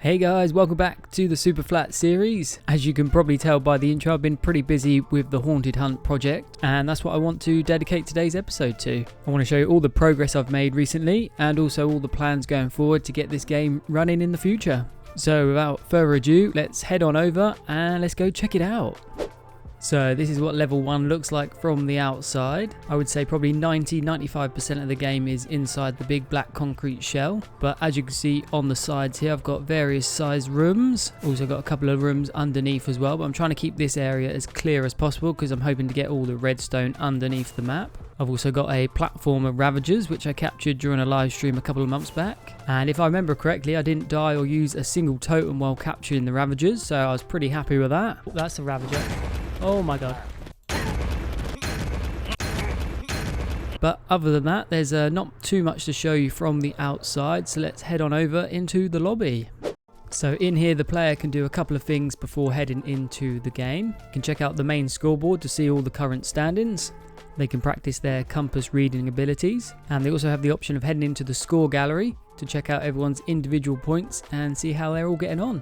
Hey guys, welcome back to the SUPERFLAT series. As you can probably tell by the intro, I've been pretty busy with the Haunted Hunt project, and that's what I want to dedicate today's episode to. I want to show you all the progress I've made recently, and also all the plans going forward to get this game running in the future. So without further ado, let's head on over and let's go check it out. So this is what level 1 looks like from the outside. I would say probably 90-95% of the game is inside the big black concrete shell. But as you can see on the sides here, I've got various sized rooms. Also got a couple of rooms underneath as well. But I'm trying to keep this area as clear as possible because I'm hoping to get all the redstone underneath the map. I've also got a platform of Ravagers, which I captured during a live stream a couple of months back. And if I remember correctly, I didn't die or use a single totem while capturing the Ravagers. So I was pretty happy with that. That's a Ravager. Oh my god. But other than that, there's not too much to show you from the outside, so let's head on over into the lobby. So in here the player can do a couple of things before heading into the game. You can check out the main scoreboard to see all the current standings. They can practice their compass reading abilities, and they also have the option of heading into the score gallery to check out everyone's individual points and see how they're all getting on.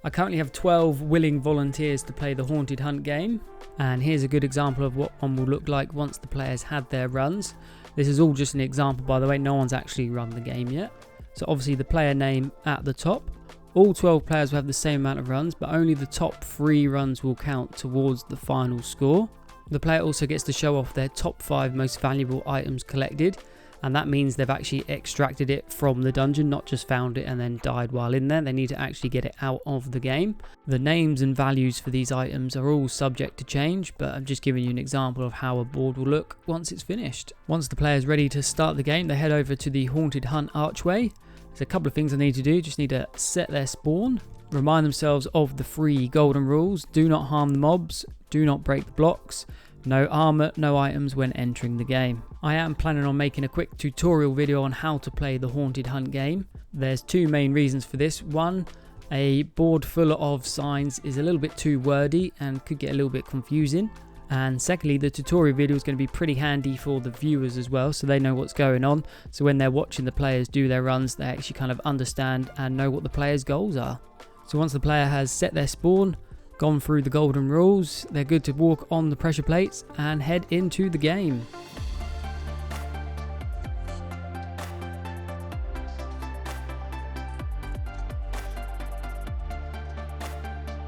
I currently have 12 willing volunteers to play the Haunted Hunt game, and here's a good example of what one will look like once the players had their runs. This is all just an example, by the way, no one's actually run the game yet. So obviously the player name at the top. All 12 players will have the same amount of runs, but only the top 3 runs will count towards the final score. The player also gets to show off their top 5 most valuable items collected, and that means they've actually extracted it from the dungeon, not just found it and then died while in there. They need to actually get it out of the game. The names and values for these items are all subject to change, but I'm just giving you an example of how a board will look once it's finished. Once the player's ready to start the game, they head over to the Haunted Hunt archway. There's a couple of things I need to do. Just need to set their spawn, remind themselves of the 3 golden rules. Do not harm the mobs, do not break the blocks, no armor, no items when entering the game. I am planning on making a quick tutorial video on how to play the Haunted Hunt game. There's 2 main reasons for this. One, a board full of signs is a little bit too wordy and could get a little bit confusing. And secondly, the tutorial video is going to be pretty handy for the viewers as well, so they know what's going on. So when they're watching the players do their runs, they actually kind of understand and know what the players' goals are. So once the player has set their spawn, gone through the golden rules, they're good to walk on the pressure plates and head into the game.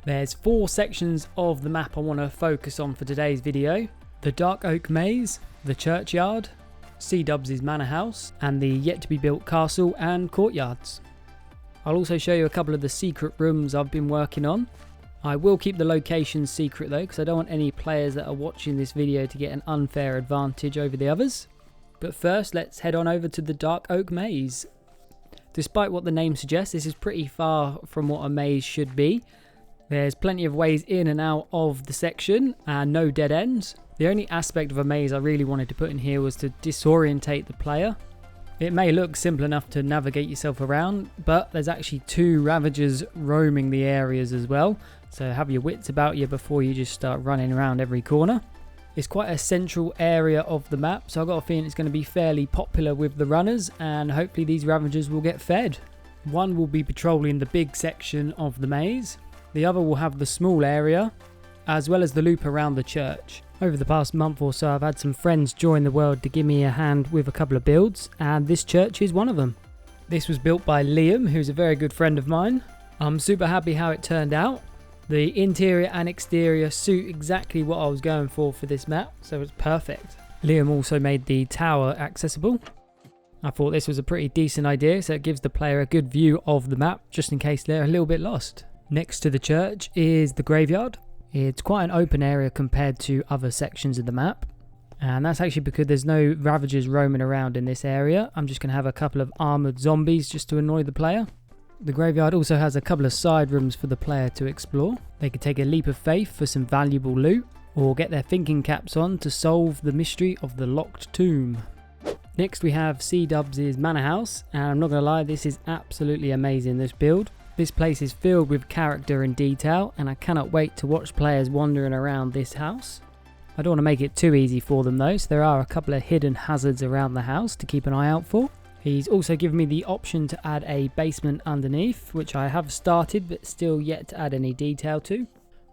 There's 4 sections of the map I want to focus on for today's video. The Dark Oak Maze, the Churchyard, CdoubleUMC's Manor House, and the yet to be built castle and courtyards. I'll also show you a couple of the secret rooms I've been working on. I will keep the locations secret though, because I don't want any players that are watching this video to get an unfair advantage over the others. But first, let's head on over to the Dark Oak Maze. Despite what the name suggests, this is pretty far from what a maze should be. There's plenty of ways in and out of the section and no dead ends. The only aspect of a maze I really wanted to put in here was to disorientate the player. It may look simple enough to navigate yourself around, but there's actually 2 Ravagers roaming the areas as well. So have your wits about you before you just start running around every corner. It's quite a central area of the map, so I've got a feeling it's going to be fairly popular with the runners, and hopefully these Ravagers will get fed. One will be patrolling the big section of the maze. The other will have the small area, as well as the loop around the church. Over the past month or so, I've had some friends join the world to give me a hand with a couple of builds, and this church is one of them. This was built by Liam, who's a very good friend of mine. I'm super happy how it turned out. The interior and exterior suit exactly what I was going for this map, so it's perfect. Liam also made the tower accessible. I thought this was a pretty decent idea, so it gives the player a good view of the map, just in case they're a little bit lost. Next to the church is the graveyard. It's quite an open area compared to other sections of the map, and that's actually because there's no Ravagers roaming around in this area. I'm just going to have a couple of armoured zombies just to annoy the player. The graveyard also has a couple of side rooms for the player to explore. They could take a leap of faith for some valuable loot, or get their thinking caps on to solve the mystery of the locked tomb. Next we have CdoubleUMC's Manor House, and I'm not going to lie, this is absolutely amazing, this build. This place is filled with character and detail, and I cannot wait to watch players wandering around this house. I don't want to make it too easy for them though, so there are a couple of hidden hazards around the house to keep an eye out for. He's also given me the option to add a basement underneath, which I have started but still yet to add any detail to.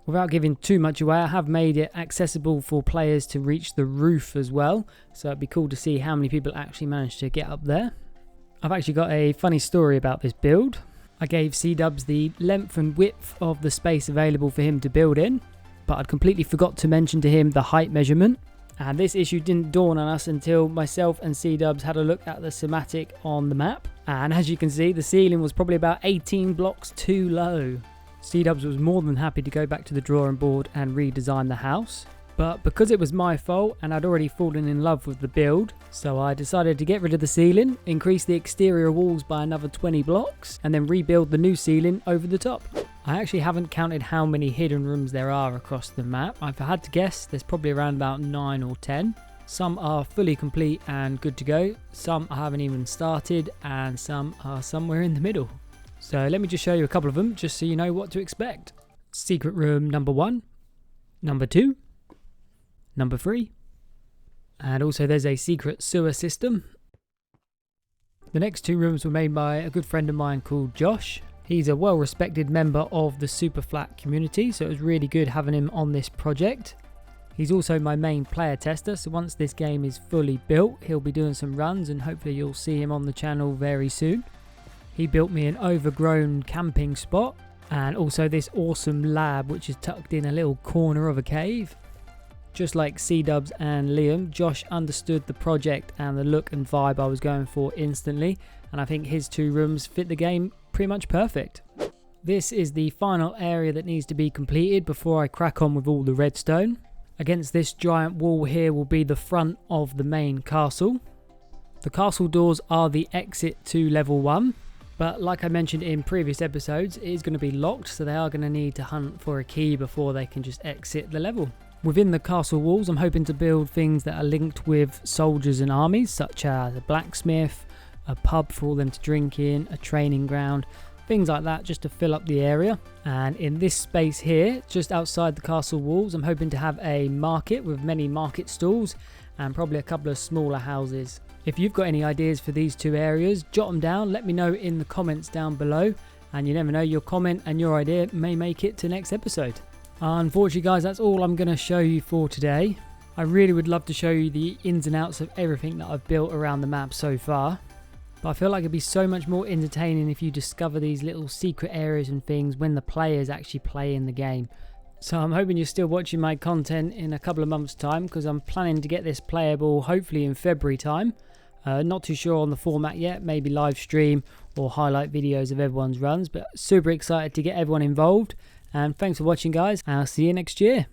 Without giving too much away, I have made it accessible for players to reach the roof as well, so it'd be cool to see how many people actually managed to get up there. I've actually got a funny story about this build. I gave C-Dubs the length and width of the space available for him to build in, but I'd completely forgot to mention to him the height measurement. And this issue didn't dawn on us until myself and C-Dubs had a look at the schematic on the map. And as you can see, the ceiling was probably about 18 blocks too low. C-Dubs was more than happy to go back to the drawing board and redesign the house. But because it was my fault and I'd already fallen in love with the build, so I decided to get rid of the ceiling, increase the exterior walls by another 20 blocks, and then rebuild the new ceiling over the top. I actually haven't counted how many hidden rooms there are across the map. If I had to guess, there's probably around about 9 or 10. Some are fully complete and good to go, some I haven't even started, and some are somewhere in the middle. So let me just show you a couple of them, just so you know what to expect. Secret room number 1, number 2, number 3, and also there's a secret sewer system. The next 2 rooms were made by a good friend of mine called Josh. He's a well-respected member of the SUPERFLAT community, so it was really good having him on this project. He's also my main player tester, so once this game is fully built, he'll be doing some runs and hopefully you'll see him on the channel very soon. He built me an overgrown camping spot and also this awesome lab which is tucked in a little corner of a cave. Just like C-Dubs and Liam, Josh understood the project and the look and vibe I was going for instantly, and I think his 2 rooms fit the game pretty much perfect. This is the final area that needs to be completed before I crack on with all the redstone. Against this giant wall here will be the front of the main castle. The castle doors are the exit to level 1, but like I mentioned in previous episodes, it is going to be locked, so they are going to need to hunt for a key before they can just exit the level. Within the castle walls, I'm hoping to build things that are linked with soldiers and armies, such as a blacksmith, a pub for all them to drink in, a training ground, things like that, just to fill up the area. And in this space here, just outside the castle walls, I'm hoping to have a market with many market stalls and probably a couple of smaller houses. If you've got any ideas for these 2 areas, jot them down, let me know in the comments down below, and you never know, your comment and your idea may make it to next episode. Unfortunately guys, that's all I'm going to show you for today. I really would love to show you the ins and outs of everything that I've built around the map so far, but I feel like it'd be so much more entertaining if you discover these little secret areas and things when the players actually play in the game. So I'm hoping you're still watching my content in a couple of months time, because I'm planning to get this playable hopefully in February time. Not too sure on the format yet, maybe live stream or highlight videos of everyone's runs, but super excited to get everyone involved. And thanks for watching guys, and I'll see you next year.